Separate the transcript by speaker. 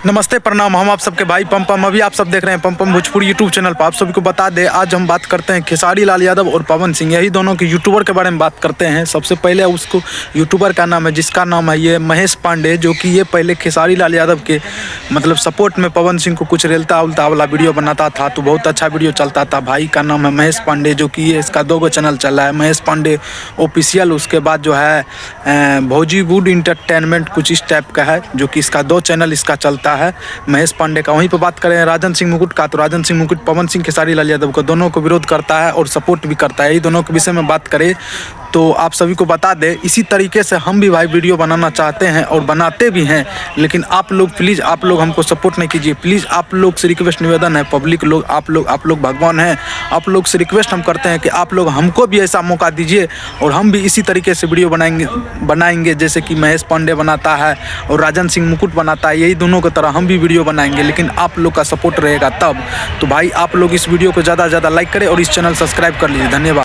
Speaker 1: नमस्ते प्रणाम। हम आप सबके भाई पम अभी आप सब देख रहे हैं पम भोजपुरी यूट्यूब चैनल पर। आप सभी को बता दें, आज हम बात करते हैं खेसारी लाल यादव और पवन सिंह, यही दोनों के यूट्यूबर के बारे में बात करते हैं। सबसे पहले उसको यूट्यूबर का नाम है, जिसका नाम है ये महेश पांडे, जो कि ये पहले खेसारी लाल यादव के सपोर्ट में पवन सिंह को कुछ रेलता उलता वाला वीडियो बनाता था, तो बहुत अच्छा वीडियो चलता था। भाई का नाम है महेश पांडे, जो कि ये इसका 2 चैनल चल रहा है, महेश पांडे ऑफिशियल। उसके बाद जो है भोजीवुड इंटरटेनमेंट कुछ इस टाइप का है, जो कि इसका 2 चैनल इसका चलता है महेश पांडे का। वहीं पर बात करें राजन सिंह मुकुट का, तो राजन सिंह मुकुट पवन सिंह खेसारी लाल यादव को दोनों को विरोध करता है और सपोर्ट भी करता है। यही दोनों के विषय में बात करें तो आप सभी को बता दें, इसी तरीके से हम भी भाई वीडियो बनाना चाहते हैं और बनाते भी हैं, लेकिन आप लोग प्लीज़ आप लोग हमको सपोर्ट नहीं कीजिए। प्लीज़ आप लोग से रिक्वेस्ट निवेदन है, पब्लिक लोग, आप लोग भगवान हैं, आप लोग से रिक्वेस्ट हम करते हैं कि आप लोग हमको भी ऐसा मौका दीजिए और हम भी इसी तरीके से वीडियो बनाएंगे जैसे कि महेश पांडे बनाता है और राजन सिंह मुकुट बनाता है। यही दोनों की तरह हम भी वीडियो बनाएंगे, लेकिन आप लोग का सपोर्ट रहेगा तब। तो भाई आप लोग इस वीडियो को ज़्यादा से ज़्यादा लाइक करें और इस चैनल सब्सक्राइब कर लीजिए। धन्यवाद।